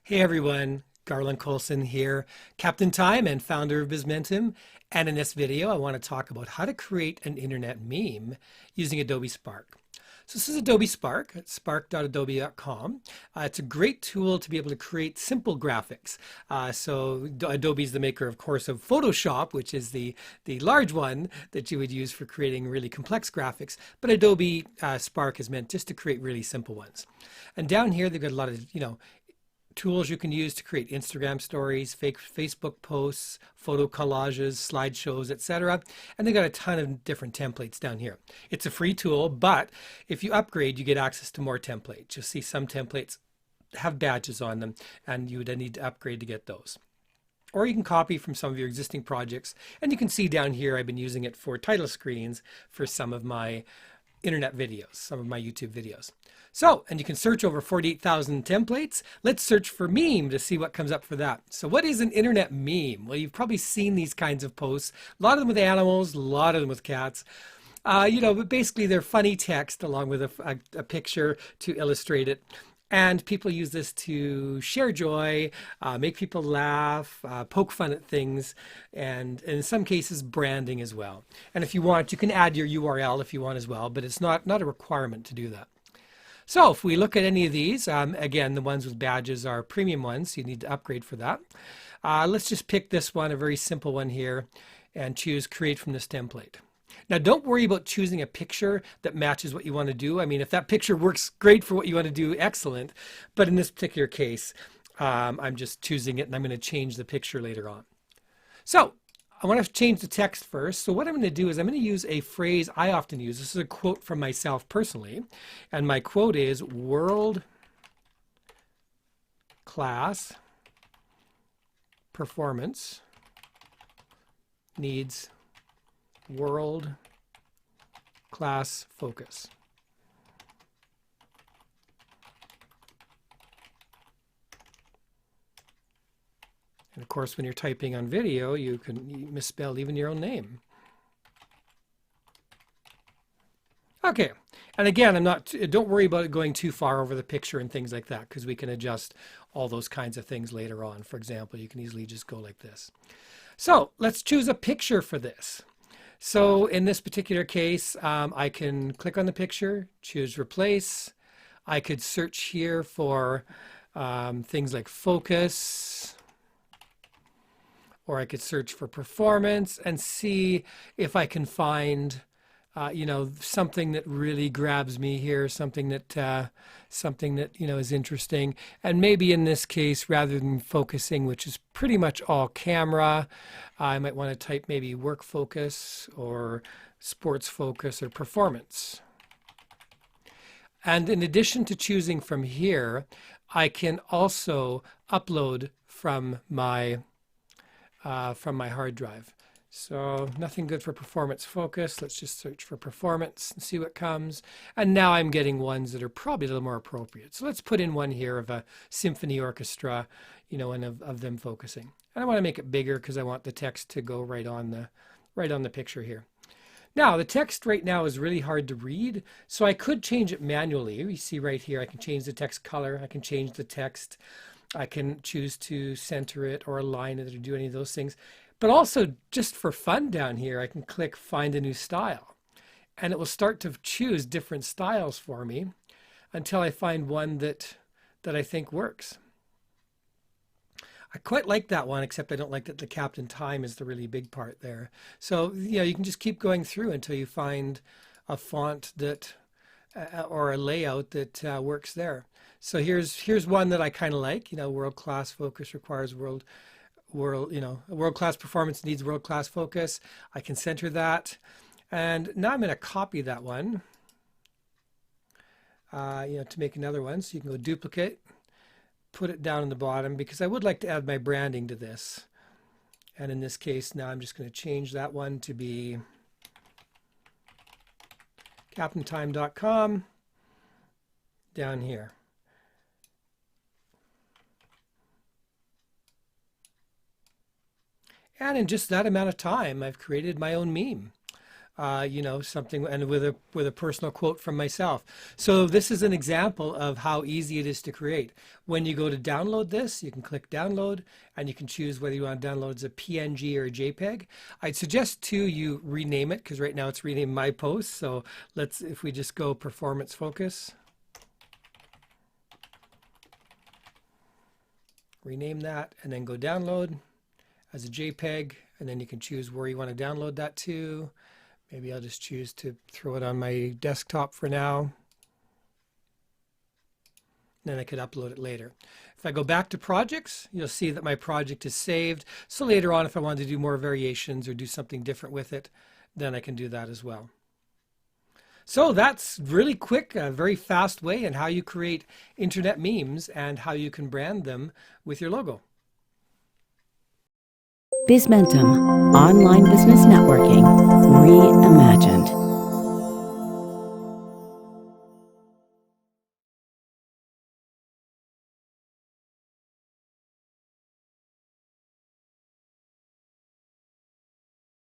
Hey everyone, Garland Coulson here, Captain Time and founder of Bizmentum. And in this video, I want to talk about how to create an internet meme using Adobe Spark. So this is Adobe Spark, it's spark.adobe.com. It's a great tool to be able to create simple graphics. So Adobe is the maker, of course, of Photoshop, which is the large one that you would use for creating really complex graphics. But Adobe Spark is meant just to create really simple ones. And down here, they've got a lot of, tools you can use to create Instagram stories, Facebook posts, photo collages, slideshows, etc. And they've got a ton of different templates down here. It's a free tool, but if you upgrade, you get access to more templates. You'll see some templates have badges on them, and you would need to upgrade to get those. Or you can copy from some of your existing projects. And you can see down here, I've been using it for title screens for some of my internet videos, some of my YouTube videos. So, and you can search over 48,000 templates. Let's search for meme to see what comes up for that. So what is an internet meme? Well, you've probably seen these kinds of posts, a lot of them with animals, a lot of them with cats. But basically they're funny text along with a picture to illustrate it. And people use this to share joy, make people laugh, poke fun at things, and in some cases branding as well. And if you want, you can add your URL if you want as well, but it's not a requirement to do that. So if we look at any of these, again, the ones with badges are premium ones, so you need to upgrade for that. Let's just pick this one, a very simple one here, and choose create from this template. Now, don't worry about choosing a picture that matches what you want to do. I mean, if that picture works great for what you want to do, excellent. But in this particular case, I'm just choosing it, and I'm going to change the picture later on. So I want to change the text first. So what I'm going to do is I'm going to use a phrase I often use. This is a quote from myself personally. And my quote is, world class performance needs world class focus. And of course, when you're typing on video, you can misspell even your own name. Okay, and again, don't worry about it going too far over the picture and things like that, because we can adjust all those kinds of things later on. For example, you can easily just go like this. So let's choose a picture for this. So in this particular case, I can click on the picture, choose replace. I could search here for things like focus, or I could search for performance and see if I can find, something that really grabs me here, something that is interesting. And maybe in this case, rather than focusing, which is pretty much all camera, I might want to type maybe work focus or sports focus or performance. And in addition to choosing from here, I can also upload from my hard drive. So nothing good for performance focus. Let's just search for performance and see what comes. And now I'm getting ones that are probably a little more appropriate. So let's put in one here of a symphony orchestra, and of them focusing. And I want to make it bigger because I want the text to go right on the picture here. Now the text right now is really hard to read, so I could change it manually. You see right here, I can change the text color. I can change the text. I can choose to center it or align it or do any of those things. But also, just for fun down here, I can click Find a New Style. And it will start to choose different styles for me until I find one that I think works. I quite like that one, except I don't like that the Captain Time is the really big part there. So, you can just keep going through until you find a font that or a layout that works there. So here's one that I kind of like. World-class focus requires world-class performance needs world-class focus. I can center that. And now I'm going to copy that one, to make another one. So you can go duplicate, put it down in the bottom, because I would like to add my branding to this. And in this case, now I'm just going to change that one to be captaintime.com down here. And in just that amount of time, I've created my own meme. you know, something, and with a personal quote from myself. So this is an example of how easy it is to create. When you go to download this, you can click download, and you can choose whether you want to download as a PNG or a JPEG. I'd suggest too you rename it, because right now it's renamed My Post. So let's, if we just go performance focus, rename that, and then go download as a JPEG, and then you can choose where you want to download that to. Maybe I'll just choose to throw it on my desktop for now. Then I could upload it later. If I go back to projects, you'll see that my project is saved. So later on, if I want to do more variations or do something different with it, then I can do that as well. So that's really quick, a very fast way in how you create internet memes and how you can brand them with your logo. Bizmentum, online business networking, reimagined.